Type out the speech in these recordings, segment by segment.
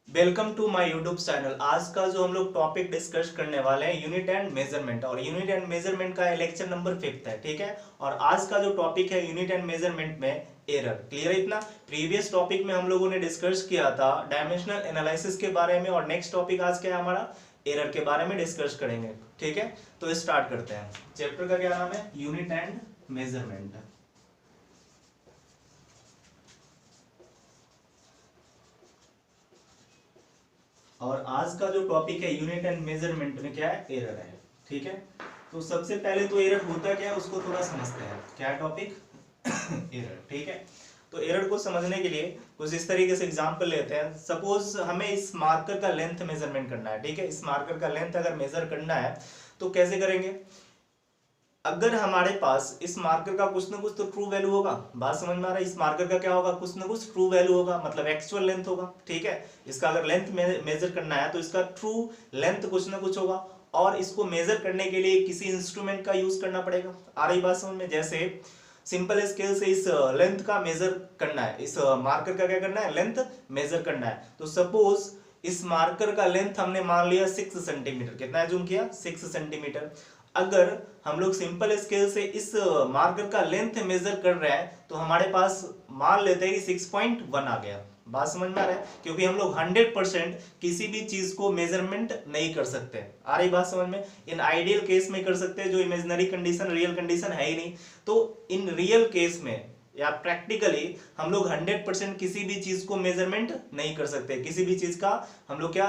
Welcome to my YouTube channel. आज का जो हम लोग टॉपिक डिस्कस करने वाले हैं यूनिट एंड मेजरमेंट, और यूनिट एंड मेजरमेंट का लेक्चर नंबर 5 है। ठीक है, और आज का जो टॉपिक है यूनिट एंड मेजरमेंट में एरर। क्लियर है इतना? प्रीवियस टॉपिक में हम लोगों ने डिस्कस किया था डायमेंशनल एनालिसिस के बारे में, और नेक्स्ट टॉपिक आज क्या है हमारा, एरर के बारे में डिस्कस करेंगे। ठीक है, तो स्टार्ट करते हैं। चैप्टर का क्या नाम है? Unit and measurement. और आज का जो टॉपिक है यूनिट एंड मेजरमेंट में क्या है? एरर है। ठीक है, तो सबसे पहले तो एरर होता क्या है उसको थोड़ा समझते हैं। क्या टॉपिक? एरर। ठीक है, तो एरर को समझने के लिए कुछ इस तरीके से एग्जांपल लेते हैं। सपोज हमें इस मार्कर का लेंथ मेजरमेंट करना है। ठीक है, इस मार्कर का लेंथ अगर मेजर करना है तो कैसे करेंगे? अगर हमारे पास इस मार्कर का कुछ ना कुछ तो ट्रू वैल्यू होगा। बात समझ में आ रहा है? इस मार्कर का क्या होगा? कुछ ना कुछ ट्रू वैल्यू होगा, मतलब एक्चुअल लेंथ होगा। ठीक है, इसका अगर लेंथ मेजर करना है तो इसका ट्रू लेंथ कुछ ना कुछ होगा, और इसको मेजर करने के लिए किसी इंस्ट्रूमेंट का यूज करना पड़ेगा। आ रही बात समझ में? जैसे सिंपल स्केल से इस लेंथ का मेजर करना है, इस मार्कर का क्या करना है? लेंथ मेजर करना है। तो सपोज इस मार्कर का लेंथ हमने मान लिया 6 सेंटीमीटर। कितना एज्यूम किया? 6 सेंटीमीटर। अगर हम लोग सिंपल स्केल से इस मार्कर का लेंथ मेजर कर रहे हैं तो हमारे पास मान लेते हैं कि 6.1 आ गया। बात समझ में आ रहा है? क्योंकि हम लोग 100% किसी भी चीज को मेजरमेंट नहीं कर सकते। आ रही बात समझ में? इन आइडियल केस में कर सकते हैं, जो इमेजिनरी कंडीशन रियल कंडीशन है ही नहीं। तो इन रियल केस में या प्रैक्टिकली हम लोग 100% किसी भी चीज को मेजरमेंट नहीं कर सकते। किसी भी चीज का हम लोग क्या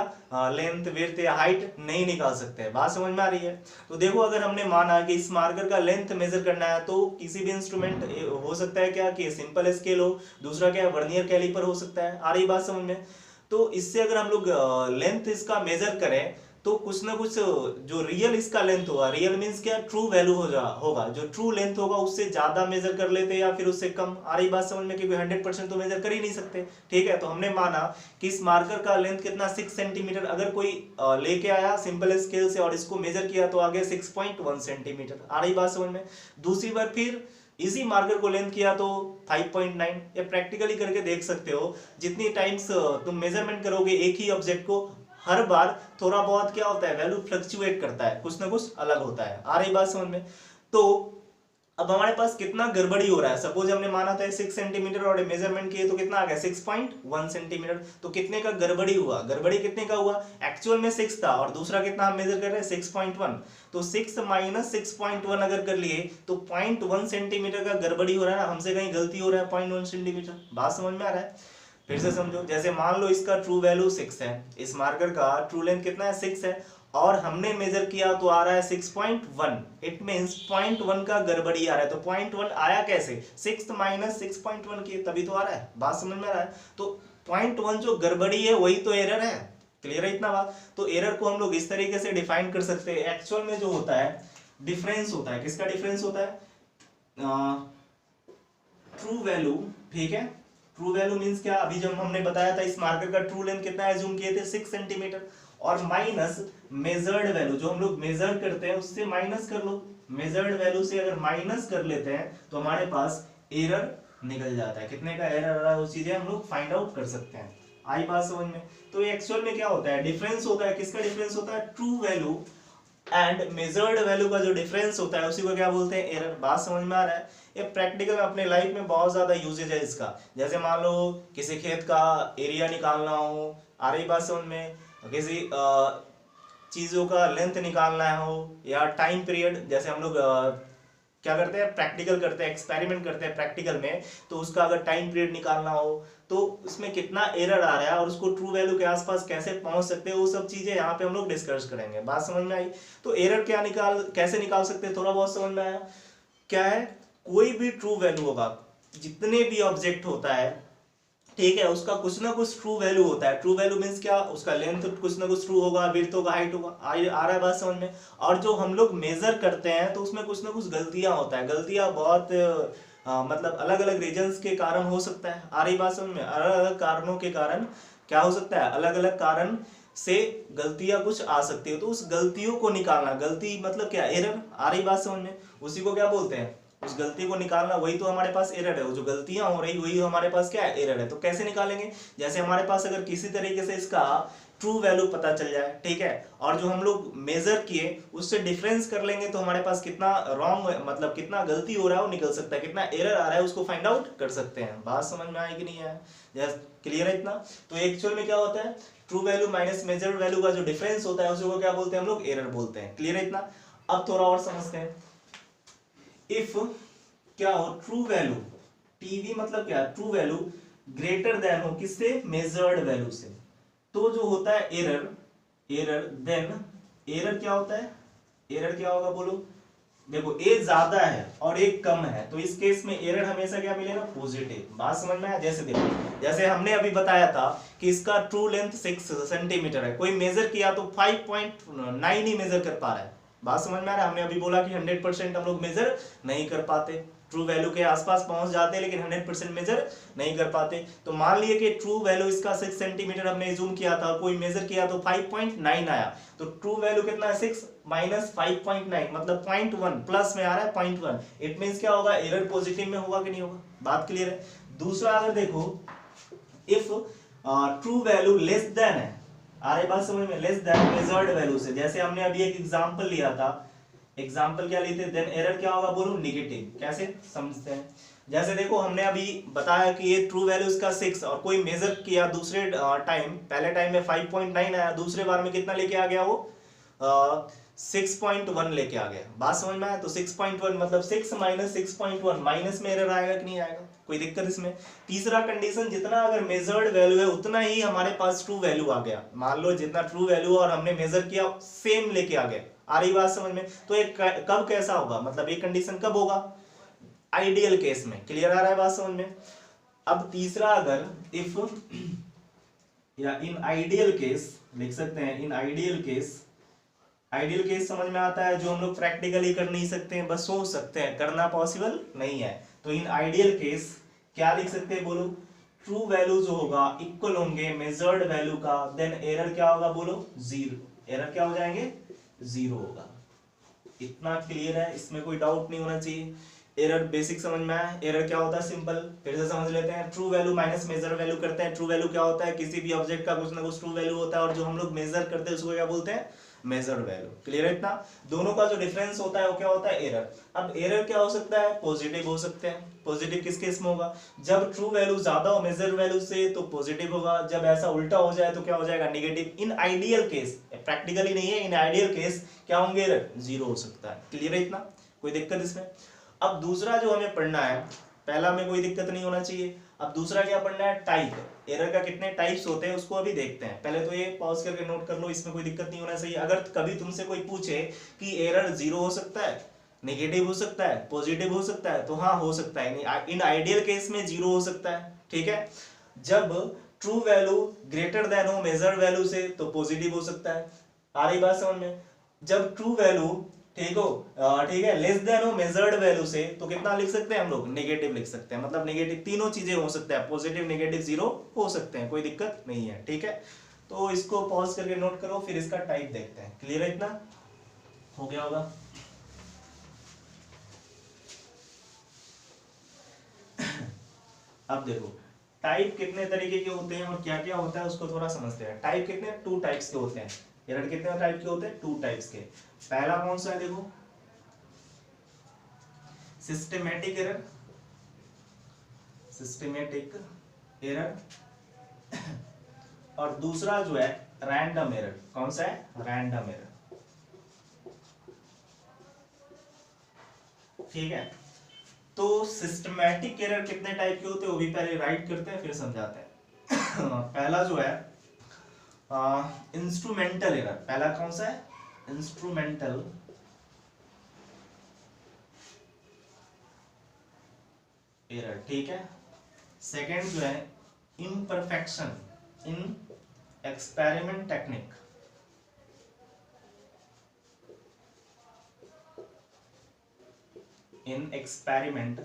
लेंथ विड्थ या हाइट नहीं निकाल सकते। बात समझ में आ रही है? तो देखो, अगर हमने माना कि इस मार्कर का लेंथ मेजर करना है तो किसी भी इंस्ट्रूमेंट हो सकता है क्या कि सिंपल स्केल हो, दूसरा क्या वर्नियर कैलिपर हो सकता है। आ रही बात समझ में? तो इससे अगर हम लोग लेंथ इसका मेजर करें तो कुछ ना कुछ जो रियल इसका लेंथ होगा, रियल मींस क्या? ट्रू वैल्यू होगा। जो ट्रू लेंथ होगा उससे ज्यादा मेजर कर लेते या फिर उससे कम। आ रही बात समझ में? क्योंकि 100% तो मेजर कर ही नहीं सकते। ठीक है, तो हमने माना कि इस मार्कर का लेंथ कितना? 6 सेंटीमीटर। अगर कोई लेके आया सिंपल स्केल से और इसको मेजर किया तो आ गया 6.1 सेंटीमीटर। आ रही बात समझ में? दूसरी बार फिर इसी मार्कर को लेंथ किया तो 5.9। ये प्रैक्टिकली करके देख सकते हो। जितनी टाइम्स तुम मेजरमेंट करोगे एक ही ऑब्जेक्ट को, हर बार थोड़ा बहुत क्या होता है? वैल्यू फ्लक्चुएट करता है, कुछ ना कुछ अलग होता है। आ रही बात समझ में? तो अब हमारे पास कितना गड़बड़ी हो रहा है। सपोज हमने माना था 6 सेंटीमीटर और मेजरमेंट किए तो कितना आ गया? 6.1 सेंटीमीटर। तो कितने का गड़बड़ी हुआ? गड़बड़ी कितने का हुआ? एक्चुअल में 6 था और दूसरा कितना हम मेजर कर रहे हैं? 6.1। तो 6 माइनस 6.1 अगर कर लिए तो 0.1 सेंटीमीटर का गड़बड़ी हो रहा है ना, हमसे कहीं गलती हो रहा है 0.1 सेंटीमीटर। बात समझ में आ रहा है? फिर से समझो, जैसे मान लो इसका ट्रू वैल्यू 6 है, इस मार्कर का ट्रू लेंथ कितना है? 6 है, और हमने मेजर किया तो आ रहा है 6.1। इट मींस 0.1 का गड़बड़ी आ रहा है। तो 0.1 आया कैसे? 6 माइनस 6.1 किए तभी तो आ रहा है। बात समझ में आ रहा है? तो 0.1 जो गड़बड़ी है वही तो एरर है। क्लियर है इतना बात? तो एरर को हम लोग इस तरीके से डिफाइन कर सकते हैं। एक्चुअल में जो होता है डिफरेंस होता है। किसका डिफरेंस होता है? True value. ठीक है, ट्रू वैल्यू मींस क्या? अभी जब हमने बताया था इस मार्कर का ट्रू लेंथ कितना एज्यूम किए थे? 6 सेंटीमीटर, और माइनस मेजर्ड वैल्यू, जो हम लोग मेजर करते हैं उससे माइनस कर लो। मेजर्ड वैल्यू से अगर माइनस कर लेते हैं तो हमारे पास एरर निकल जाता है। कितने का एरर आ रहा है वो चीजें हम लोग फाइंड आउट कर सकते हैं। आई बात समझ में? तो एक्चुअल में क्या होता है? डिफरेंस होता है। किसका डिफरेंस होता है? True value and measured value का जो डिफरेंस होता है उसी को क्या बोलते हैं? एरर। बात समझ में आ रहा है? ये प्रैक्टिकल में अपने लाइफ में बहुत ज्यादा यूजेज है इसका। जैसे मान लो किसी खेत का एरिया निकालना हो, आ रही बात समझ में? किसी चीजों का लेंथ निकालना हो, या टाइम पीरियड, जैसे हम लोग क्या करते हैं? प्रैक्टिकल करते हैं, एक्सपेरिमेंट करते हैं प्रैक्टिकल में, तो उसका अगर टाइम पीरियड निकालना हो तो उसमें कितना एरर आ रहा है और उसको ट्रू वैल्यू के आसपास कैसे पहुंच सकते हैं, वो सब चीजें यहाँ पे हम लोग डिस्कस करेंगे। बात समझ में आई? तो एरर क्या कैसे निकाल सकते हैं, थोड़ा बहुत समझ में आया? क्या है? कोई भी ट्रू वैल्यू होगा, जितने भी ऑब्जेक्ट होता है, ठीक है, उसका कुछ ना कुछ ट्रू वैल्यू होता है। ट्रू वैल्यू मींस क्या? उसका लेंथ कुछ ना कुछ ट्रू होगा, विड्थ होगा, हाइट होगा। आ रहा है बात समझ में? और जो हम लोग मेजर करते हैं तो उसमें कुछ ना कुछ गलतियां होता है। गलतियां बहुत मतलब अलग अलग रीजंस के कारण हो सकता है। आ रही बात समझ में? अलग अलग कारणों के कारण क्या हो सकता है? अलग अलग कारण से गलतियां कुछ आ सकती है। तो उस गलतियों को निकालना, गलती मतलब क्या? एरर। आ रही बात समझ में? उसी को क्या बोलते हैं? उस गलती को निकालना, वही तो हमारे पास एरर है। वो जो गलतियां हो रही वही हमारे पास क्या है, एरर है। तो कैसे निकालेंगे, जैसे हमारे पास अगर किसी तरीके से इसका ट्रू वैल्यू पता चल जाए, ठीक है, और जो हम लोग मेजर किए उससे डिफरेंस कर लेंगे तो हमारे पास कितना रॉन्ग, मतलब कितना गलती हो रहा है वो निकल सकता है, कितना एरर आ रहा है उसको फाइंड आउट कर सकते हैं। बात समझ में आए कि नहीं आया, जस्ट क्लियर है इतना। तो एक्चुअल में क्या होता है, true value minus measured value का जो डिफरेंस होता है उसी को क्या बोलते हैं हम लोग, एरर बोलते हैं। क्लियर है इतना। अब थोड़ा और समझते हैं। इफ क्या हो, ट्रू वैल्यू, टीवी मतलब क्या, ट्रू वैल्यू ग्रेटर देन हो किससे, मेजर्ड वैल्यू से, तो जो होता है एरर, एरर देन, एरर क्या होता है, एरर क्या होगा बोलो, देखो ए ज्यादा है और एक कम है, तो इस केस में एरर हमेशा क्या मिलेगा, पॉजिटिव। बात समझ में आया। जैसे देखो, जैसे हमने अभी बताया था कि इसका ट्रू लेंथ 6 सेंटीमीटर है, कोई मेजर किया तो 5.9 ही मेजर कर पा रहा है। बात समझ में आ रहा है। हमने अभी बोला कि 100% हम लोग मेजर नहीं कर पाते, ट्रू वैल्यू के आसपास पहुंच जाते हैं लेकिन 100% मेजर नहीं कर पाते। तो मान लिए कि ट्रू वैल्यू इसका 6 सेंटीमीटर हमने जूम किया था, कोई मेजर किया तो 5.9 आया, तो ट्रू वैल्यू कितना है, 6 माइनस 5.9 मतलब 0.1, प्लस में आ रहा है 0.1। इट मींस क्या होगा, एरर पॉजिटिव में होगा कि नहीं होगा। बात क्लियर है। दूसरा अगर देखो, if true value less than है, आ रही बात समझ में, लेस देन मेजर्ड वैल्यू से, जैसे हमने अभी एक एग्जांपल लिया था, एग्जाम्पल क्या लेते हैं, देन एरर क्या होगा बोलो, निगेटिव। कैसे समझते हैं, जैसे देखो हमने अभी बताया कि ये ट्रू वैल्यू इसका 6 और कोई मेजर किया दूसरे टाइम, पहले टाइम में 5.9 आया, दूसरे बार में कितना लेके आ गया वो, 6.1 लेके आ गया। बात समझ में आया। तो 6.1 मतलब 6 माइनस 6.1, माइनस में एरर आएगा कि नहीं आएगा, कोई दिक्कत इसमें। तीसरा कंडीशन, जितना अगर मेजर्ड वैल्यू है उतना ही हमारे पास ट्रू वैल्यू आ गया, मान लो जितना ट्रू वैल्यू और हमने मेजर किया सेम लेके आ गया। आ रही बात समझ में। तो एक कब कैसा होगा, मतलब एक कंडीशन कब होगा, आइडियल केस में। क्लियर आ रहा है बात समझ में। अब तीसरा, अगर इफ या इन आइडियल केस लिख सकते हैं, in ideal case, ideal case समझ में आता है जो हम लोग प्रैक्टिकली कर नहीं सकते हैं, बस सोच सकते हैं, करना पॉसिबल नहीं है। तो इन आइडियल केस क्या लिख सकते हैं बोलो, ट्रू वैल्यू जो होगा इक्वल होंगे मेजर्ड वैल्यू का, देन एरर क्या होगा बोलो, जीरो। एरर क्या हो जाएंगे, जीरो होगा। इतना क्लियर है, इसमें कोई डाउट नहीं होना चाहिए। एरर बेसिक समझ में आया। एरर क्या होता है, सिंपल, फिर से समझ लेते हैं। True value minus measure value करते हैं। ट्रू वैल्यू क्या होता है, किसी भी ऑब्जेक्ट का कुछ ना कुछ ट्रू वैल्यू होता है, और जो हम लोग मेजर करते हैं उसको क्या बोलते हैं, मेजर्ड वैल्यू। क्लियर है इतना। दोनों का जो डिफरेंस होता है वो क्या होता है, एरर। अब एरर क्या हो सकता है, पॉजिटिव हो सकते हैं। पॉजिटिव किस केस में होगा, जब ट्रू वैल्यू ज्यादा हो मेजर वैल्यू से तो पॉजिटिव होगा, जब ऐसा उल्टा हो जाए तो क्या हो जाएगा, negative. In ideal case, practically नहीं है, इन आइडियल केस क्या होंगे, एरर जीरो हो सकता है। क्लियर है इतना, कोई दिक्कत इसमें। अब दूसरा जो हमें पढ़ना है, पहला में कोई दिक्कत नहीं होना चाहिए। अब दूसरा क्या पढ़ना है, टाइप। एरर का कितने टाइप्स होते हैं उसको अभी देखते हैं। पहले तो ये पॉज करके नोट कर लो, इसमें कोई दिक्कत नहीं होना चाहिए। अगर कभी तुमसे कोई पूछे कि एरर जीरो हो सकता है, नेगेटिव हो सकता है, पॉजिटिव हो सकता है, तो हाँ हो सकता है। इन आइडियल केस में जीरो हो सकता है, ठीक है। जब ट्रू वैल्यू ग्रेटर देन हो मेजर्ड वैल्यू से तो पॉजिटिव हो सकता है। आ रही बात समझ में। जब ट्रू वैल्यू ठीक है लेस देन हो मेजर्ड वैल्यू से तो कितना लिख सकते हैं हम लोग, नेगेटिव लिख सकते हैं। मतलब नेगेटिव तीनों चीजें हो सकता है, पॉजिटिव नेगेटिव जीरो हो सकते हैं, कोई दिक्कत नहीं है, ठीक है। तो इसको पॉज करके नोट करो, फिर इसका टाइप देखते हैं। क्लियर है इतना, हो गया होगा। अब देखो टाइप कितने तरीके के होते हैं और क्या क्या होता है उसको थोड़ा समझते हैं। टाइप कितने, टू टाइप्स के होते हैं। एरर कितने टाइप के होते हैं, टू टाइप्स के। पहला कौन सा है देखो, सिस्टमैटिक एरर, सिस्टमैटिक एरर। और दूसरा जो है रैंडम एरर। कौन सा है, रैंडम एरर, ठीक है। तो सिस्टमैटिक एरर कितने टाइप के होते हैं वो भी पहले राइट करते हैं फिर समझाते हैं। पहला जो है इंस्ट्रूमेंटल एरर। पहला कौन सा है, इंस्ट्रूमेंटल एरर, ठीक है। सेकेंड जो है imperfection in experiment technique, in experiment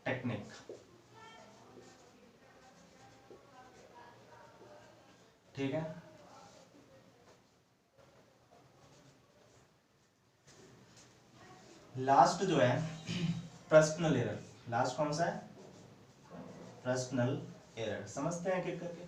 technique, ठीक है। लास्ट जो है पर्सनल एरर, लास्ट कौन सा है, पर्सनल एरर, समझते हैं एक करके,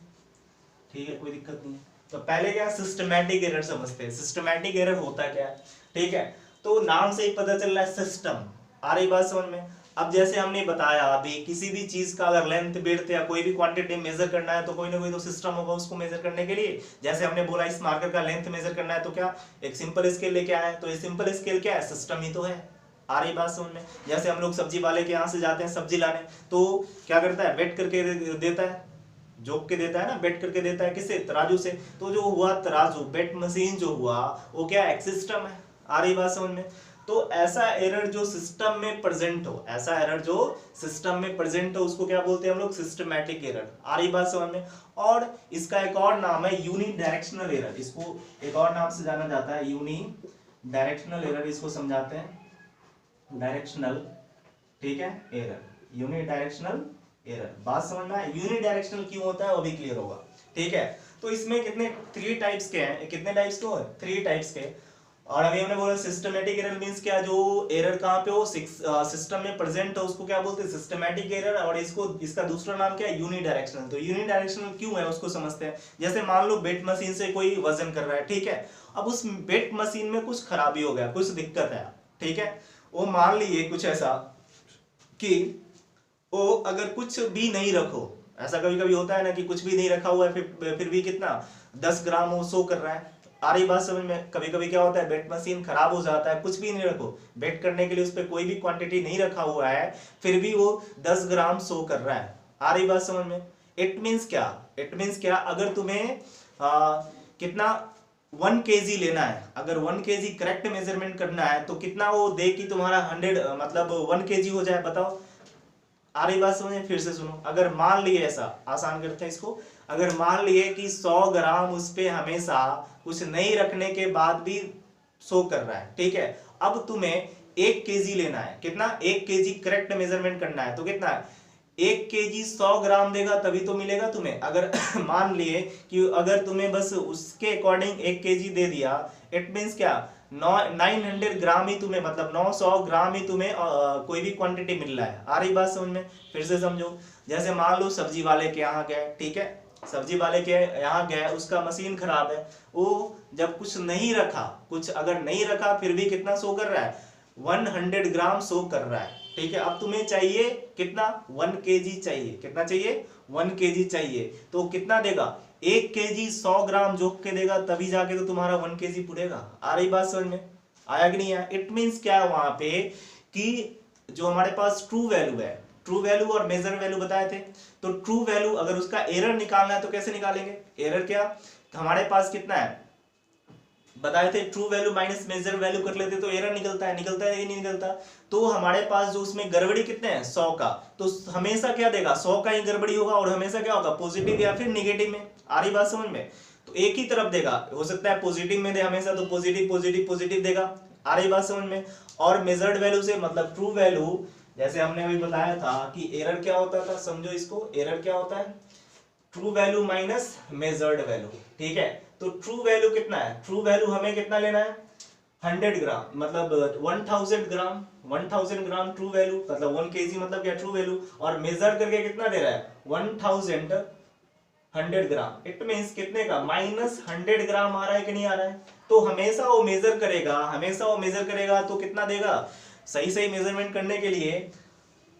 ठीक है, कोई दिक्कत नहीं है। तो पहले क्या सिस्टमैटिक एरर समझते हैं, सिस्टमैटिक एरर होता क्या है, ठीक है, तो नाम से ही पता चल रहा है सिस्टम, आ रही बात समझ में। अब जैसे हमने बताया अभी किसी भी चीज का अगर लेंथ विड्थ या कोई भी क्वांटिटी मेजर करना है तो कोई ना कोई तो सिस्टम होगा उसको मेजर करने के लिए। जैसे हमने बोला इस मार्कर का लेंथ मेजर करना है तो क्या एक सिंपल स्केल लेके आए, तो ये सिंपल स्केल क्या है, सिस्टम ही तो है, आ रही बात समझ में। जैसे हम लोग सब्जी वाले के यहाँ से जाते हैं सब्जी लाने, तो क्या करता है, वेट करके देता है, जोक के देता है ना, बेट करके देता है, किससे, तराजू से। तो जो हुआ तराजू, बेट मशीन जो हुआ वो क्या एक सिस्टम है, आ रही बात समझ में। तो ऐसा एरर जो सिस्टम में प्रेजेंट हो, ऐसा एरर जो सिस्टम में प्रेजेंट हो उसको क्या बोलते हैं हम लोग, सिस्टमैटिक एरर, आ रही बात समझ में। और इसका एक और नाम है यूनि डायरेक्शनल एरर, इसको एक और नाम से जाना जाता है यूनि डायरेक्शनल एरर, इसको समझाते हैं डायरेक्शनल, ठीक है, एरर, यूनि डायरेक्शनल एरर। बात समझ में आए, यूनि डायरेक्शनल क्यों होता है वो भी क्लियर होगा, ठीक है। तो इसमें कितने 3 टाइप्स के हैं, कितने टाइप्स के, 3 टाइप्स के। और अभी हमने बोला सिस्टमैटिक एरर मींस क्या, जो एरर कहां पे हो, सिस्टम में प्रेजेंट हो उसको क्या बोलते हैं, सिस्टमैटिक एरर। और इसको, इसका दूसरा नाम क्या है, यूनि डायरेक्शनल। तो यूनि डायरेक्शनल क्यों है उसको समझते हैं। जैसे मान लो बेट मशीन से कोई वजन कर रहा है, ठीक है, अब उस बेट मशीन में कुछ खराबी हो गया, कुछ दिक्कत है, ठीक है, वो मान लिए कुछ ऐसा कि वो अगर कुछ भी नहीं रखो, ऐसा कभी कभी होता है ना कि कुछ भी नहीं रखा हुआ है फिर भी कितना 10 ग्राम वो शो कर रहा है, आ रही बात समझ में। कभी कभी क्या होता है, बेट मशीन खराब हो जाता है, कुछ भी नहीं रखो, बेट करने के लिए उस पर कोई भी क्वांटिटी नहीं रखा हुआ है, फिर भी वो 10 ग्राम शो कर रहा है, आ रही बात समझ में। इट मीन्स क्या, इट मीन्स क्या, अगर तुम्हें कितना 1 kg लेना है, अगर 1 kg करेक्ट मेजरमेंट करना है तो कितना वो दे कि तुम्हारा 100 मतलब 1 kg हो जाए, बताओ, आ रही बात समझे। फिर से सुनो, अगर मान लिए, ऐसा आसान करते हैं इसको, अगर मान लिए कि 100 ग्राम उस पे हमेशा कुछ नहीं रखने के बाद भी शो कर रहा है, ठीक है, अब तुम्हें 1 kg लेना है, कितना 1 kg करेक्ट मेजरमेंट करना है तो कितना है, 1 kg 100 ग्राम देगा तभी तो मिलेगा तुम्हें। अगर मान लिए कि अगर तुम्हें बस उसके अकॉर्डिंग 1 kg दे दिया, इट मीन्स क्या 900 ग्राम ही तुम्हें, मतलब 900 ग्राम ही तुम्हें कोई भी क्वांटिटी मिल रहा है, आ रही बात समझ में। फिर से समझो, जैसे मान लो सब्जी वाले के यहाँ गए, ठीक है, सब्जी वाले के यहाँ गए, उसका मशीन खराब है, वो जब कुछ नहीं रखा, कुछ अगर नहीं रखा फिर भी कितना शो कर रहा है, 100 ग्राम शो कर रहा है, ठीक है। अब तुम्हें चाहिए कितना, 1 kg चाहिए, कितना चाहिए, 1 kg चाहिए, तो कितना देगा, 1 kg 100 ग्राम जोक के देगा तभी जाके तो तुम्हारा 1 kg पुड़ेगा, आ रही बात समझ में, आया कि नहीं आया। इट मीन्स क्या है वहां पे कि जो हमारे पास ट्रू वैल्यू है, ट्रू वैल्यू और मेजर वैल्यू बताए थे, तो ट्रू वैल्यू अगर उसका एरर निकालना है तो कैसे निकालेंगे, एरर क्या, हमारे पास कितना है बताए थे, true value minus measure value कर लेते तो एरर निकलता है, निकलता है या नहीं निकलता। तो हमारे पास जो उसमें गड़बड़ी कितने हैं 100 का, तो हमेशा क्या देगा 100 का ही गड़बड़ी होगा, और हमेशा क्या होगा पॉजिटिव या फिर निगेटिव में, आ रही बात समझ में। तो एक ही तरफ देगा, हो सकता है पॉजिटिव में दे हमेशा, तो पॉजिटिव पॉजिटिव पॉजिटिव देगा, आ रही बात समझ में। और मेजर्ड वैल्यू से मतलब ट्रू वैल्यू, जैसे हमने अभी बताया था कि एरर क्या होता था, समझो इसको, एरर क्या होता है, true value minus measured value, ठीक है। तो ट्रू वैल्यू कितना है, ट्रू वैल्यू हमें कितना लेना है 100 ग्राम, मतलब 1000 ग्राम, 1000 ग्राम ट्रू वैल्यू, मतलब 1 kg मतलब क्या ट्रू वैल्यू, और मेजर करके कितना दे रहा है 1100 ग्राम, इट मींस कितने का -100 ग्राम आ रहा है कि नहीं आ रहा है। तो हमेशा वो मेजर करेगा, हमेशा वो मेजर करेगा तो कितना देगा, सही सही मेजरमेंट करने के लिए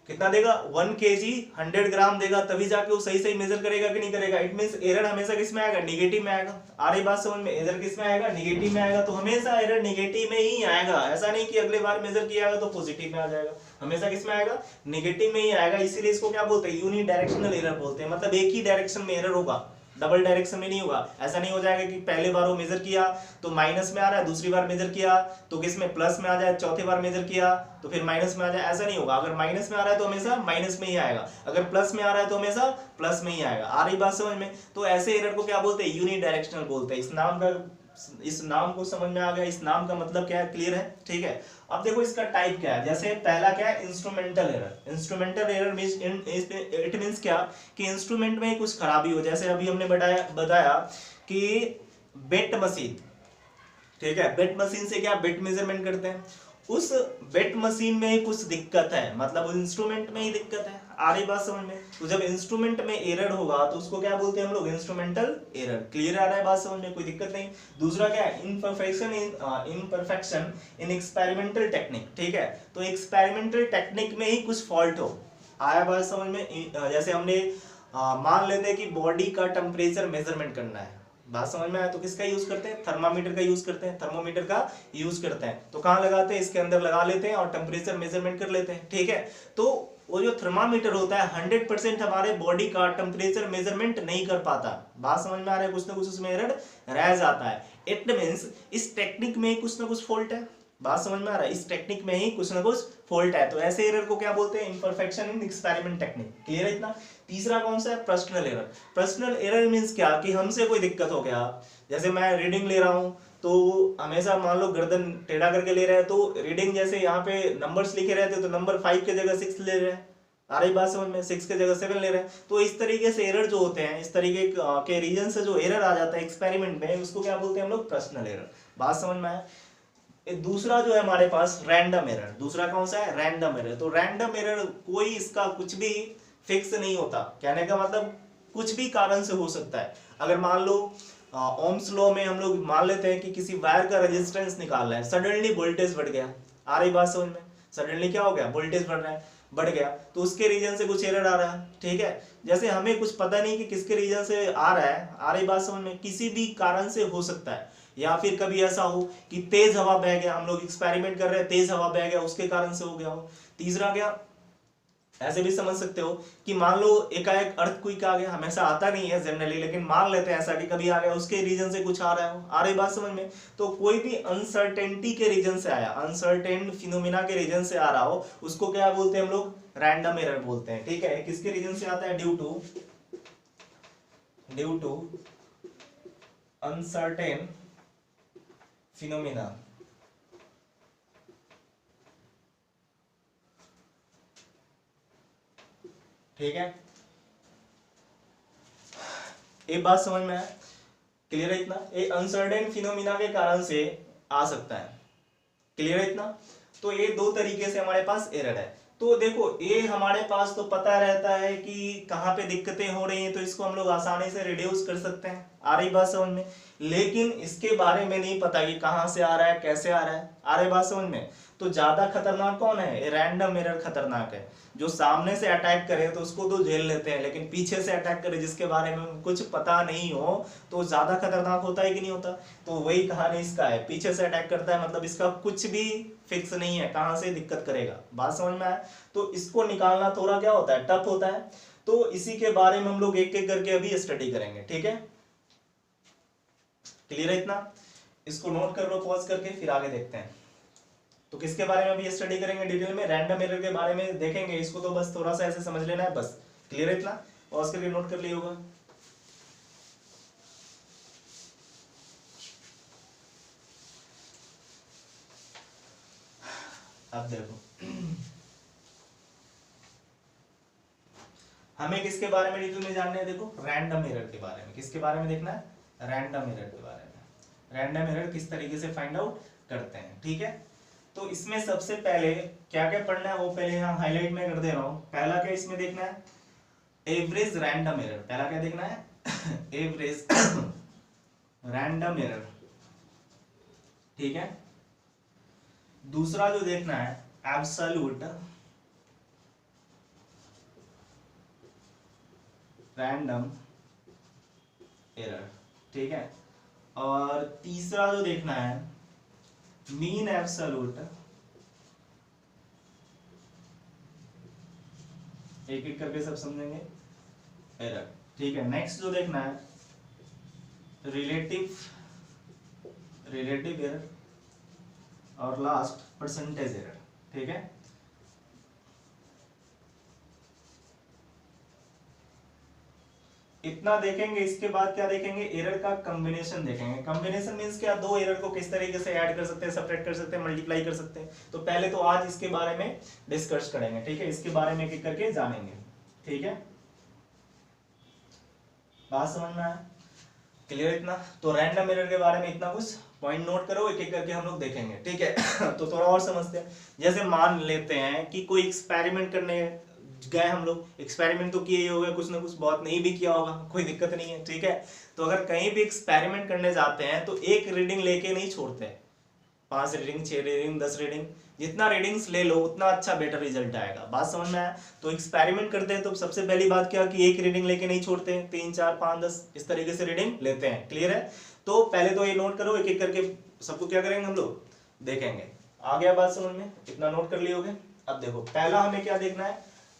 कितना देगा 1 kg 100 ग्राम देगा, तभी जाके वो सही सही मेजर करेगा कि नहीं करेगा। इट मींस एरर हमेशा किस में आएगा, निगेटिव में आएगा, आ रही बात समझ में, एरर किस में आएगा, निगेटिव में आएगा। तो हमेशा एरर निगेटिव में ही आएगा, ऐसा नहीं कि अगले बार मेजर किया जाएगा तो पॉजिटिव में आ जाएगा, हमेशा किस में आएगा, निगेटिव में ही आएगा। इसीलिए इसको क्या बोलते हैं, यूनि डायरेक्शनल एरर बोलते हैं, मतलब एक ही डायरेक्शन में एरर होगा, डबल डायरेक्शन में नहीं होगा। ऐसा नहीं हो जाएगा कि पहले बार वो मेजर किया तो माइनस में आ रहा है, दूसरी बार मेजर किया तो किस में प्लस में आ जाए, चौथी बार मेजर किया तो फिर माइनस में आ जाए, ऐसा नहीं होगा। अगर माइनस में आ रहा है तो हमेशा माइनस में ही आएगा, अगर प्लस में आ रहा है तो हमेशा प्लस में ही आएगा, आ रही बात समझ में। तो ऐसे एरर को क्या बोलते हैं, यूनि डायरेक्शनल बोलते हैं। इस नाम को समझ में आ गया, इस नाम का मतलब क्या है, क्लियर है, ठीक है। अब देखो इसका टाइप क्या है, जैसे पहला क्या है instrumental error. Instrumental error means it means क्या कि इंस्ट्रूमेंट में कुछ खराबी हो, जैसे अभी हमने बताया कि बेट मशीन, ठीक है, बेट मशीन से क्या बेट मेजरमेंट करते हैं, उस वेट मशीन में ही कुछ दिक्कत है, मतलब उस इंस्ट्रूमेंट में ही दिक्कत है। आ रही बात समझ में? तो जब इंस्ट्रूमेंट में एरर होगा तो उसको क्या बोलते हैं हम लोग? Instrumental error. क्लियर आ रहा है बात समझ में? कोई दिक्कत नहीं। दूसरा क्या है? Imperfection in experimental technique. ठीक है, तो एक्सपेरिमेंटल टेक्निक में ही कुछ फॉल्ट हो। आया बात समझ में? जैसे हमने मान लेते हैं कि बॉडी का टेम्परेचर मेजरमेंट करना है, बात समझ में आया? तो किसका यूज करते हैं? थर्मामीटर का यूज करते हैं, थर्मोमीटर का यूज करते हैं। तो कहाँ लगाते हैं? इसके अंदर लगा लेते हैं और टेम्परेचर मेजरमेंट कर लेते हैं। ठीक है, तो वो जो थर्मामीटर होता है 100% हमारे बॉडी का टेम्परेचर मेजरमेंट नहीं कर पाता। बात समझ में आ रहा है? कुछ ना कुछ उसमें एरर रह जाता है। इट मींस इस टेक्निक में कुछ ना कुछ फॉल्ट है। बात समझ में आ रहा है? इस टेक्निक में ही कुछ ना कुछ फॉल्ट है। तो ऐसे एरर को क्या बोलते हैं? Imperfection in experiment technique. Clear है इतना? तीसरा कौन सा है? Personal error. Personal error means क्या कि हमसे कोई दिक्कत हो गया, जैसे मैं रीडिंग ले रहा हूं तो हमेशा मान लो गर्दन टेढ़ा करके ले रहे हैं, तो रीडिंग जैसे यहाँ पे नंबर्स लिखे रहते हैं तो नंबर 5 की जगह 6 ले रहे हैं। आ रही बात समझ में? 6 की जगह 7 ले रहे हैं। तो इस तरीके से एरर जो होते हैं, इस तरीके के रीजन से जो एरर आ जाता है एक्सपेरिमेंट में, उसको क्या बोलते हैं हम लोग? Personal error. बात समझ में आया? दूसरा जो है हमारे पास रैंडम एरर। दूसरा कौन सा है? Random error. तो रैंडम एरर कोई इसका कुछ भी फिक्स नहीं होता। कहने का मतलब कुछ भी कारण से हो सकता है। अगर मान लो ओम्स लॉ में हम लोग मान लेते हैं कि किसी वायर का रेजिस्टेंस निकालना है, सडनली वोल्टेज बढ़ गया। आ रही बात समझ में? सडनली क्या हो गया? वोल्टेज बढ़ रहा है, बढ़ गया, तो उसके रीजन से कुछ एरर आ रहा है। ठीक है, जैसे हमें कुछ पता नहीं कि किसके रीजन से आ रहा है। आ रही बात समझ में? किसी भी कारण से हो सकता है। या फिर कभी ऐसा हो कि तेज हवा बह गया, हम लोग एक्सपेरिमेंट कर रहे हैं, तेज हवा बह गया, उसके कारण से हो गया हो। तीसरा क्या, ऐसे भी समझ सकते हो कि मान लो एकाएक अर्थक्वेक आ गया, हमेशा आता नहीं है जनरली, लेकिन मान लेते हैं ऐसा कि कभी आ गया, उसके रीजन से कुछ आ रहा हो। आ रही बात समझ में? तो कोई भी अनसर्टेनिटी के रीजन से आया, अनसर्टेन फिनोमिना के रीजन से आ रहा हो, उसको क्या बोलते हैं हम लोग? रैंडम एरर बोलते हैं। ठीक है, किसके रीजन से आता है? Due to uncertain phenomena. ठीक है, एक बात समझ में है? क्लियर है इतना? ये अनसर्टेन फिनोमिना के कारण से आ सकता है। क्लियर है इतना? तो ये दो तरीके से हमारे पास एरर है। तो देखो, ये हमारे पास तो पता रहता है कि कहाँ पे दिक्कतें हो रही हैं, तो इसको हम लोग आसानी से रिड्यूस कर सकते हैं। आ रही बात समझ में? लेकिन इसके बारे में नहीं पता कि कहाँ से आ रहा है, कैसे आ रहा है। आ रही बात समझ में? तो ज्यादा खतरनाक कौन है? रैंडम एरर खतरनाक है। जो सामने से अटैक करे तो उसको तो झेल लेते हैं, लेकिन पीछे से अटैक करे जिसके बारे में कुछ पता नहीं हो तो ज्यादा खतरनाक होता है कि नहीं होता? तो वही कहानी इसका है, पीछे से अटैक करता है, मतलब इसका कुछ भी फिक्स नहीं है कहां से दिक्कत करेगा। बात समझ में आया? तो इसको निकालना थोड़ा क्या होता है? टफ होता है। तो इसी के बारे में हम लोग एक एक करके अभी स्टडी करेंगे। ठीक है, क्लियर है इतना? इसको नोट कर लो पॉज करके, फिर आगे देखते हैं। तो किसके बारे में अभी स्टडी करेंगे डिटेल में? रैंडम एरर के बारे में देखेंगे। इसको तो बस थोड़ा सा ऐसे समझ लेना है बस। क्लियर है इतना? पॉज करके नोट कर लिया होगा। अब देखो, हमें किसके बारे में डिटेल में जानना है? देखो, रैंडम एरर के बारे में। किसके बारे में देखना है? रैंडम एरर के बारे में। रैंडम एरर किस तरीके से फाइंड आउट करते हैं। ठीक है, तो इसमें सबसे पहले क्या क्या पढ़ना है वो पहले यहाँ हाईलाइट में कर दे रहा हूं। पहला क्या इसमें देखना है? Average random error. पहला क्या देखना है? Average random error. ठीक है, दूसरा जो देखना है एब्सोल्यूट रैंडम एरर। ठीक है, और तीसरा जो देखना है मीन एब्सोल्यूट, एक एक करके सब समझेंगे, एरर। ठीक है, नेक्स्ट जो देखना है रिलेटिव एरर, और लास्ट परसेंटेज एरर। ठीक है, इतना देखेंगे। इसके बाद क्या देखेंगे? एरर का कॉम्बिनेशन देखेंगे। कॉम्बिनेशन मींस क्या? दो एरर को किस तरीके से ऐड कर सकते हैं, सब्ट्रैक्ट कर सकते हैं, मल्टीप्लाई कर सकते हैं। तो पहले तो आज इसके बारे में डिस्कस करेंगे। ठीक है, इसके बारे में एक एक करके जानेंगे। ठीक है, बात समझ में आया? क्लियर इतना? तो रैंडम एरर के बारे में इतना कुछ पॉइंट नोट करो, एक एक करके हम लोग देखेंगे, ठीक है। तो थोड़ा और समझते हैं। जैसे मान लेते हैं कि कोई एक्सपेरिमेंट करने गए, हम लोग एक्सपेरिमेंट तो किए ही होगा, कुछ ना कुछ, बहुत नहीं भी किया होगा, कोई दिक्कत नहीं है, ठीक है। तो अगर कहीं भी एक्सपेरिमेंट करने जाते हैं तो एक रीडिंग लेके नहीं छोड़ते हैं, 5 रीडिंग, 6 रीडिंग, 10 रीडिंग, जितना रीडिंग्स ले लो उतना अच्छा बेटर रिजल्ट आएगा। बात समझ में आया? तो एक्सपेरिमेंट करते हैं तो सबसे पहली बात क्या कि एक रीडिंग लेके नहीं छोड़ते हैं, 3, 4, 5, 10 इस तरीके से रीडिंग लेते हैं। क्लियर है? तो पहले तो ये नोट करो, एक एक करके सबको क्या करेंगे हम लोग देखेंगे। आ गया बात समझ में? इतना नोट कर लियोगे। अब देखो पहला हमें क्या देखना है,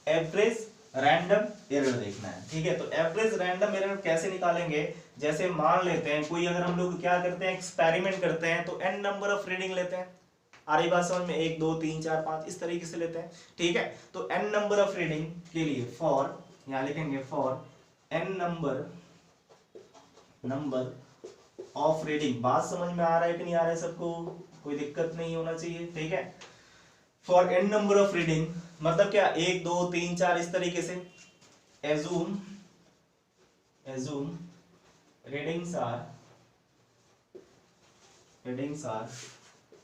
एवरेज रैंडम एरर देखना है, ठीक है। तो एवरेज रैंडम एरर कैसे निकालेंगे, जैसे मान लेते हैं कोई, अगर हम लोग क्या करते हैं एक्सपेरिमेंट करते हैं तो n नंबर ऑफ रीडिंग लेते हैं। आ रही बात समझ में? 1, 2, 3, 4, 5 इस तरीके से लेते हैं, ठीक है। तो n नंबर ऑफ रीडिंग के लिए फॉर, यहां लिखेंगे for n number of reading. बात समझ में आ रहा है कि नहीं आ रहा है सबको? कोई दिक्कत नहीं होना चाहिए, ठीक है। For n number of reading मतलब क्या, 1, 2, 3, 4 इस तरीके से। एजूम रीडिंग्स आर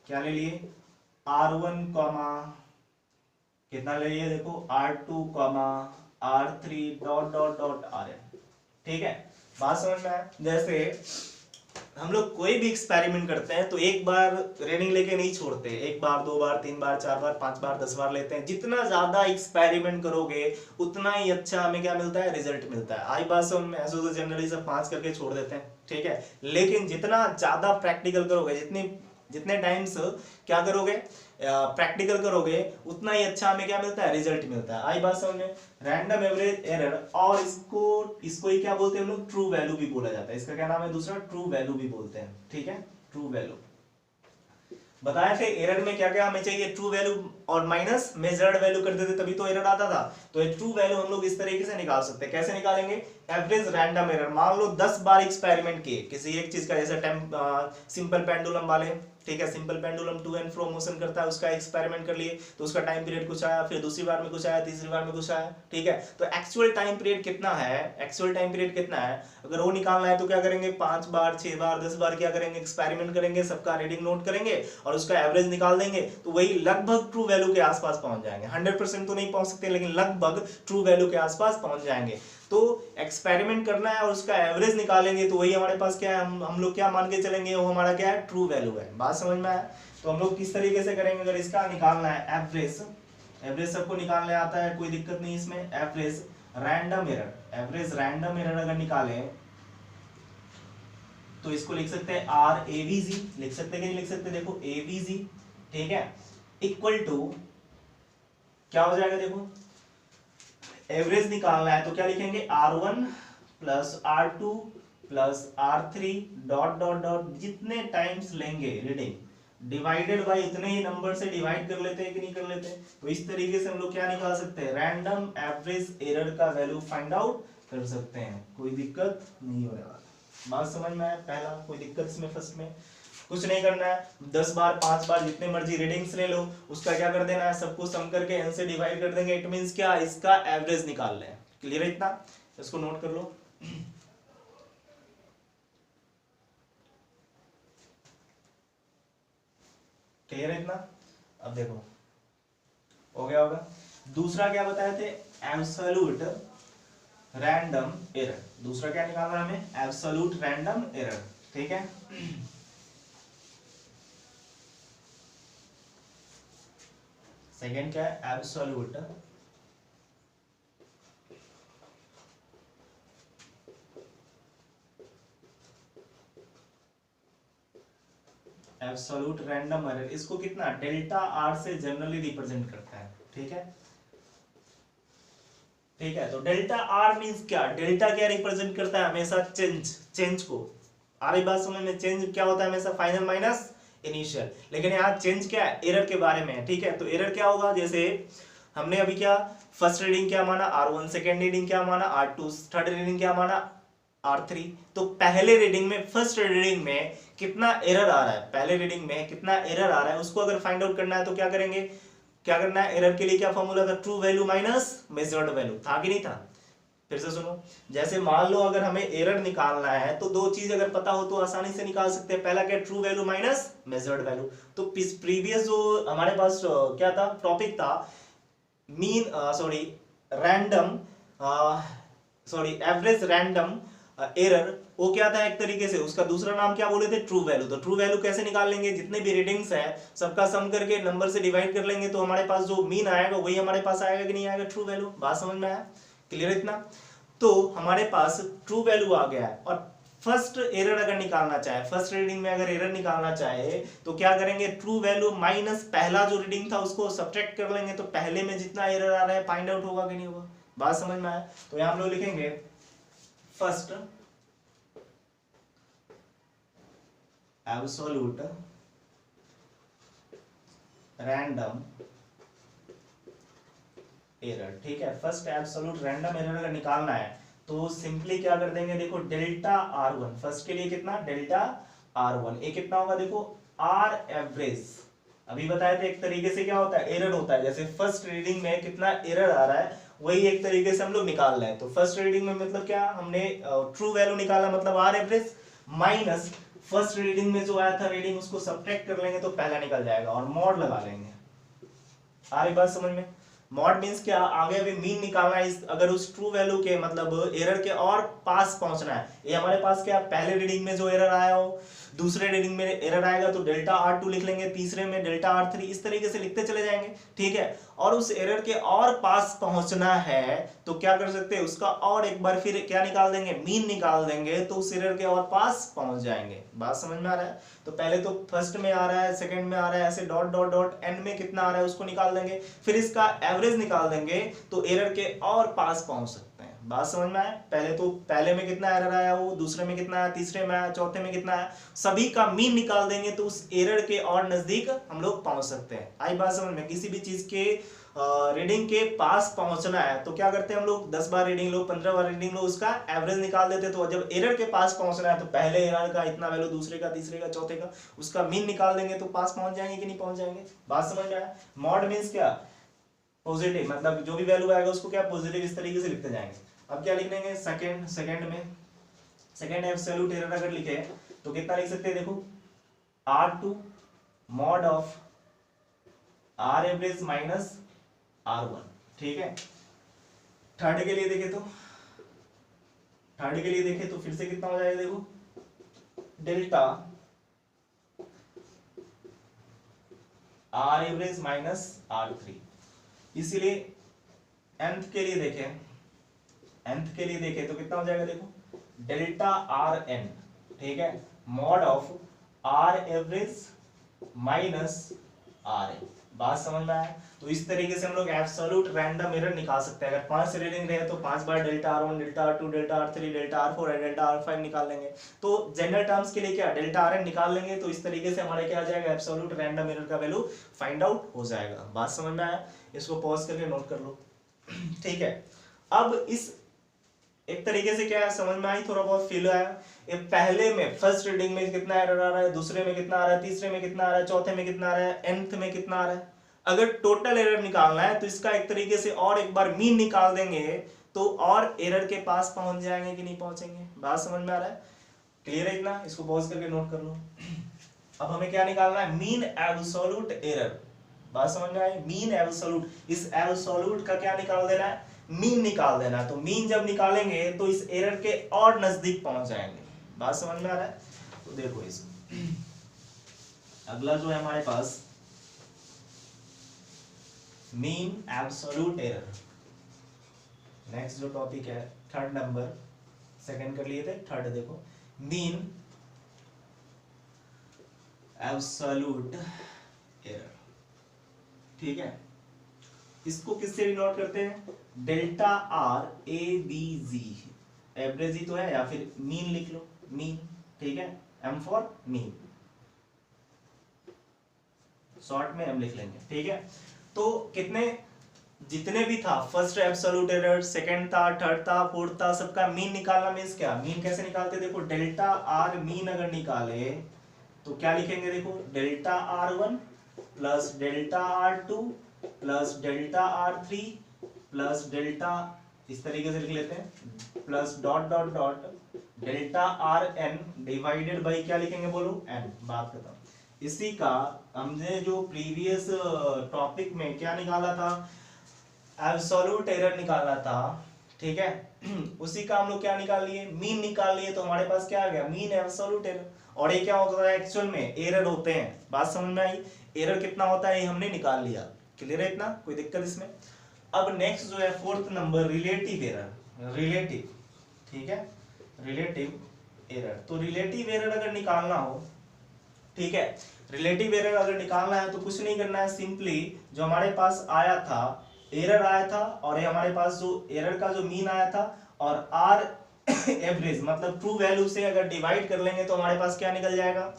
क्या ले लिए, R1 कॉमा कितना ले लिए देखो, R2 comma R3 dot dot dot Rn, ठीक है। बात समझ में आया? जैसे हम लोग कोई भी एक्सपेरिमेंट करते हैं तो एक बार रीडिंग लेके नहीं छोड़ते, 1 बार, 2 बार, 3 बार, 4 बार, 5 बार, 10 बार लेते हैं। जितना ज्यादा एक्सपेरिमेंट करोगे उतना ही अच्छा हमें क्या मिलता है, रिजल्ट मिलता है। आई बात समझ में? ऐसे तो जनरली सब 5 करके छोड़ देते हैं, ठीक है। लेकिन जितना ज्यादा प्रैक्टिकल करोगे, जितने टाइम्स क्या करोगे, प्रैक्टिकल करोगे, उतना ही अच्छा हमें क्या मिलता है, रिजल्ट मिलता है। आई बात समझ में? रैंडम एवरेज एरर, और इसको ही क्या बोलते हैं हम लोग, ट्रू वैल्यू भी बोला जाता है। इसका क्या नाम है दूसरा, ट्रू वैल्यू भी बोलते हैं, ठीक है। ट्रू वैल्यू बताए थे एरर में क्या क्या हमें चाहिए, ट्रू वैल्यू और माइनस मेजर्ड वैल्यू करते थे तभी तो एरर आता था। तो ये ट्रू वैल्यू हम लोग इस तरीके से निकाल सकते हैं। कैसे निकालेंगे, एवरेज रैंडम एरर, मान लो 10 बार एक्सपेरिमेंट किए किसी एक चीज का, जैसे सिंपल पेंडुलम वाले, ठीक है। Simple pendulum to and fro motion करता है, उसका एक्सपेरिमेंट कर लिए तो उसका टाइम पीरियड कुछ आया, फिर दूसरी बार में कुछ आया, तीसरी बार में कुछ आया, ठीक है। तो एक्चुअल टाइम पीरियड कितना है, अगर वो निकालना है तो क्या करेंगे, 5 बार, 6 बार, 10 बार क्या करेंगे, एक्सपेरिमेंट करेंगे, सबका रीडिंग नोट करेंगे और उसका एवरेज निकाल देंगे। तो वही लगभग ट्रू वैल्यू के आसपास पहुंच जाएंगे। 100% तो नहीं पहुंच सकते, लेकिन लगभग ट्रू वैल्यू के आसपास पहुंच जाएंगे। तो एक्सपेरिमेंट करना है और उसका एवरेज निकालेंगे तो वही हमारे पास क्या है, हम लोग क्या मान के चलेंगे, वो हमारा क्या है, ट्रू वैल्यू है। बात समझ में आया? तो हम लोग किस तरीके से करेंगे, अगर इसका निकालना है एवरेज सबको निकालने आता है, कोई दिक्कत नहीं इसमें। एवरेज रैंडम एरर अगर निकाले तो इसको लिख सकते हैं RAVG, लिख सकते कि नहीं लिख सकते, देखो AVG, ठीक है, इक्वल टू क्या हो जाएगा, देखो एवरेज निकालना है तो क्या लिखेंगे, R1 plus R2 plus R3 dot dot dot, जितने टाइम्स लेंगे रीडिंग डिवाइडेड बाय इतने ही नंबर से डिवाइड कर लेते हैं कि नहीं कर लेते हैं। तो इस तरीके से हम लोग क्या निकाल सकते हैं, रैंडम एवरेज एरर का वैल्यू फाइंड आउट कर सकते हैं। कोई दिक्कत नहीं होने वाला। बात समझ में आया? पहला कोई दिक्कत इसमें फर्स्ट में कुछ नहीं करना है, 10 बार 5 बार जितने मर्जी रीडिंग्स ले लो, उसका क्या कर देना है, सबको सम करके n से डिवाइड कर देंगे। इट मींस क्या, इसका एवरेज निकाल लें। क्लियर है इतना? इसको नोट कर लो। क्लियर है इतना? अब देखो हो गया होगा। दूसरा क्या बताए थे, एब्सोल्यूट रैंडम एरर। दूसरा क्या निकालना है हमें, एब्सोल्यूट रैंडम एरर, ठीक है। सेकेंड क्या है, एब्सोल्यूट रैंडम एरर। इसको कितना, डेल्टा आर से जनरली रिप्रेजेंट करता है, ठीक है। ठीक है, तो डेल्टा आर मींस क्या, डेल्टा क्या रिप्रेजेंट करता है, हमेशा चेंज को। आ रही बात समझ में? चेंज क्या होता है, हमेशा फाइनल माइनस इनिशियल। लेकिन यहाँ चेंज क्या है, एरर के बारे में है, ठीक है। तो एरर क्या होगा, जैसे हमने अभी क्या फर्स्ट रीडिंग क्या माना, R1, सेकेंड रीडिंग क्या माना, R2, थर्ड रीडिंग क्या माना, R3। तो पहले रीडिंग में, फर्स्ट रीडिंग में कितना एरर आ रहा है, पहले रीडिंग में कितना एरर आ रहा है, उसको अगर फाइंड आउट करना है तो क्या करेंगे, क्या करना है, एरर के लिए क्या फॉर्मूला था, true value minus measured value, था कि नहीं था। फिर से सुनो, जैसे मान लो अगर हमें एरर निकालना है तो दो चीज अगर पता हो तो आसानी से निकाल सकते हैं। पहला क्या, true value minus measured value. तो प्रीवियस जो हमारे पास क्या था, टॉपिक था, mean sorry random sorry average random error, वो क्या था एक तरीके से, उसका दूसरा नाम क्या बोले थे, ट्रू वैल्यू। तो ट्रू वैल्यू कैसे निकाल लेंगे, जितने भी रीडिंग्स है सबका सम करके नंबर से डिवाइड कर लेंगे तो हमारे पास जो मीन आएगा वही हमारे पास आएगा कि नहीं आएगा, ट्रू वैल्यू। बात समझ में आया, क्लियर इतना। तो हमारे पास ट्रू वैल्यू आ गया है, और फर्स्ट एरर अगर निकालना चाहे, फर्स्ट रीडिंग में अगर एरर निकालना चाहे तो क्या करेंगे, ट्रू वैल्यू माइनस पहला जो रीडिंग था उसको सब्ट्रैक्ट कर लेंगे, तो पहले में जितना एरर आ रहा है फाइंड आउट होगा कि नहीं होगा। बात समझ में आया। तो यहां हम लोग लिखेंगे फर्स्ट एब्सोल्यूट रैंडम एरर, ठीक है। फर्स्ट एब्सोल्यूट रैंडम एरर अगर निकालना है तो सिंपली क्या कर देंगे, देखो डेल्टा R1, फर्स्ट के लिए कितना, डेल्टा R1, ये कितना होगा, देखो R एवरेज। अभी बताया था एक तरीके से क्या होता है, एरर होता है, जैसे फर्स्ट रीडिंग में कितना एरर आ रहा है वही एक तरीके से हम लोग निकाल रहे हैं। तो फर्स्ट रीडिंग में मतलब क्या, हमने ट्रू वैल्यू निकाला, मतलब R average minus first reading में जो आया था रीडिंग उसको सब्ट्रैक्ट कर लेंगे तो पहला निकल जाएगा, और मॉड लगा लेंगे। आ रही बात समझ में। मॉड मींस क्या, आगे अभी मीन निकालना है, इस अगर उस ट्रू वैल्यू के मतलब एरर के और पास पहुंचना है। ये हमारे पास क्या, पहले रीडिंग में जो एरर आया हो, दूसरे रीडिंग में एरर आएगा तो डेल्टा R2 लिख लेंगे, तीसरे में डेल्टा R3, इस तरीके से लिखते चले जाएंगे, ठीक है। और उस एरर के और पास पहुंचना है तो क्या कर सकते हैं, उसका और एक बार फिर क्या निकाल देंगे, मीन निकाल देंगे, तो उस एरर के और पास पहुंच जाएंगे। बात समझ में आ रहा है। तो पहले तो फर्स्ट में आ रहा है, सेकंड में आ रहा है, ऐसे डॉट डॉट डॉट, एंड में कितना आ रहा है उसको निकाल देंगे, फिर इसका एवरेज निकाल देंगे तो एरर के और पास पहुंच सकते हैं। बात समझ में आया। पहले तो पहले में कितना एरर आया, वो दूसरे में कितना आया, तीसरे में आया, चौथे में कितना आया, सभी का मीन निकाल देंगे तो उस एरर के और नजदीक हम लोग पहुंच सकते हैं। आई बात समझ में। किसी भी चीज के रीडिंग के पास पहुंचना है तो क्या करते हैं हम लोग, 10 बार रीडिंग लो, 15 बार रीडिंग लो, उसका एवरेज निकाल देते। तो जब एरर के पास पहुंचना है तो पहले एरर का इतना वैल्यू, दूसरे का, तीसरे का, चौथे का, उसका मीन निकाल देंगे तो पास पहुंच जाएंगे कि नहीं पहुंच जाएंगे। बात समझ में आया। मॉड मींस क्या, पॉजिटिव, मतलब जो भी वैल्यू आएगा उसको क्या, पॉजिटिव, इस तरीके से लिखते जाएंगे। अब क्या लिख लेंगे, सेकंड में सेकंड एब्सोल्यूट एरर अगर लिखे तो कितना लिख सकते हैं, देखो R2 mod of R average minus R1, ठीक है। थर्ड के लिए देखे तो, थर्ड के लिए देखे तो फिर से कितना हो जाएगा, देखो delta R average minus R3। इसीलिए nth के लिए देखें, nth के लिए देखें तो कितना हो जाएगा, देखो डेल्टा Rn, ठीक है, mod of R average minus Rn। बात समझ में आया। तो इस तरीके से हम लोग एब्सोल्यूट रैंडम एरर निकाल सकते हैं। अगर 5 रीडिंग रहे तो 5 बार delta R1, delta R2, delta R3, delta R4 और डेल्टा R5 निकाल लेंगे। तो जनरल टर्म्स के लिए क्या, डेल्टा Rn निकाल लेंगे तो इस तरीके से हमारे क्या आ जाएगा, एब्सोल्यूट रैंडम एरर का वैल्यू फाइंड आउट हो जाएगा। बात समझ में आया। इसको पॉज करके नोट कर लो, ठीक है। अब इस एक तरीके से क्या है, समझ में आई, थोड़ा बहुत फील आया। ये पहले में फर्स्ट रीडिंग में कितना एरर आ रहा है, दूसरे में कितना आ रहा है, तीसरे में कितना आ रहा है, चौथे में कितना आ रहा है, nth में कितना आ रहा है। अगर टोटल एरर निकालना है तो इसका एक तरीके से और एक बार मीन निकाल देंगे तो और एरर के पास पहुंच जाएंगे कि नहीं पहुंचेंगे। बात समझ में आ रहा है, क्लियर है इतना। इसको पॉज करके नोट कर लो। अब हमें क्या निकालना है, मीन एब्सोल्यूट एरर। बात समझ में आई, मीन एब्सोल्यूट, इस एब्सोल्यूट का क्या निकाल देना है, मीन निकाल देना है। तो मीन जब निकालेंगे तो इस एरर के और नजदीक पहुंच जाएंगे। बात समझ में आ रहा है। तो देखो इस अगला जो है हमारे पास मीन एब्सोल्यूट एरर, नेक्स्ट जो टॉपिक है थर्ड नंबर, सेकंड कर लिए थे, थर्ड देखो मीन एब्सोल्यूट एरर, ठीक है। इसको किससे डिनोट करते हैं, delta R A B Z, average ही तो है, या फिर मीन लिख लो, मीन, ठीक है, M फॉर मीन, शॉर्ट में M लिख लेंगे, ठीक है। तो कितने, जितने भी था, फर्स्ट एब्सोल्यूट एरर, सेकंड था, थर्ड था, फोर्थ था, सबका मीन निकालना मींस क्या, मीन कैसे निकालते, देखो डेल्टा R मीन अगर निकाले तो क्या लिखेंगे, देखो delta R1 plus delta R2 plus delta R3 plus delta इस तरीके से लिख लेते हैं, plus dot dot dot delta R N divided by क्या लिखेंगे बोलो, एन, बात खत्म। इसी का हमने जो प्रीवियस टॉपिक में क्या निकाला था, एब्सोल्यूट एरर निकाला था, ठीक है। उसी का हम लोग क्या निकाल लिए, मीन निकाल लिए, तो हमारे पास क्या आ गया, मीन एब्सोल्यूट एरर। और ये क्या होता है एक्चुअल में, एरर होते हैं, बात समझ में आई, एरर कितना होता है ये हमने निकाल लिया, क्लियर है इतना, कोई दिक्कत इसमें। अब नेक्स्ट जो है fourth number, relative error, relative, ठीक है, रिलेटिव एरर। तो रिलेटिव एरर अगर निकालना हो, ठीक है, रिलेटिव एरर अगर निकालना है तो कुछ नहीं करना है, सिंपली जो हमारे पास आया था, एरर आया था, और ये हमारे पास जो एरर का जो मीन आया था, और आर एवरेज मतलब ट्रू वैल्यू से अगर डिवाइड कर लेंगे तो हमारे पास क्या निकल जाएगा,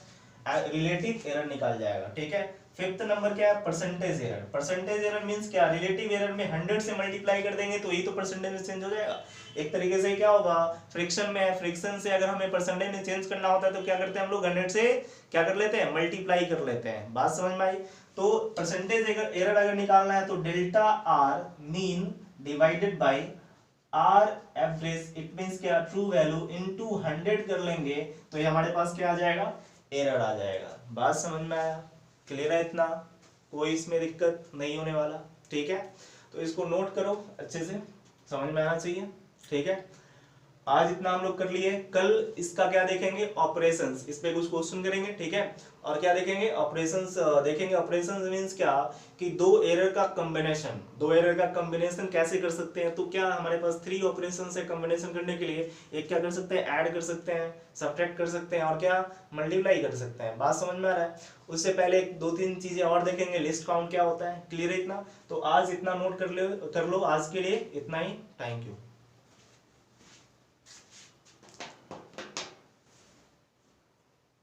रिलेटिव एरर निकल जाएगा, ठीक है। फिफ्थ नंबर क्या है, percentage error. Percentage error means क्या, रिलेटिव एरर में 100 से मल्टीप्लाई कर देंगे तो यही तो परसेंटेज में चेंज हो जाएगा। एक तरीके से क्या होगा, फ्रिक्शन में, फ्रिक्शन से अगर हमें परसेंटेज में चेंज करना होता है तो क्या करते हैं हम लोग, 100 से क्या कर लेते हैं, मल्टीप्लाई कर लेते हैं, बात समझ में आई। तो परसेंटेज एरर अगर निकालना है तो delta R mean divided by R average, it means क्या, ट्रू वैल्यू इनटू 100 कर लेंगे तो ये हमारे पास क्या आ जाएगा, एरर आ जाएगा, बात समझ में आया, क्लियर है इतना, कोई इसमें दिक्कत नहीं होने वाला, ठीक है। तो इसको नोट करो अच्छे से, समझ में आना चाहिए, ठीक है। आज इतना हम लोग कर लिए, कल इसका क्या देखेंगे, ऑपरेशंस, इस पे कुछ क्वेश्चन करेंगे, ठीक है। और क्या देखेंगे, ऑपरेशंस देखेंगे। ऑपरेशंस मींस क्या, कि दो एरर का कॉम्बिनेशन, दो एरर का कॉम्बिनेशन कैसे कर सकते हैं। तो क्या हमारे पास 3 ऑपरेशंस है कॉम्बिनेशन करने के लिए, एक क्या कर सकते हैं, ऐड कर सकते हैं, सब्ट्रैक्ट कर सकते हैं, और क्या मल्टीप्लाई कर सकते हैं, बात समझ में आ रहा है। उससे पहले 2-3 चीजें और देखेंगे, लिस्ट काउंट क्या होता है, क्लियर है इतना। तो आज इतना नोट कर लो, आज के लिए इतना ही, थैंक यू।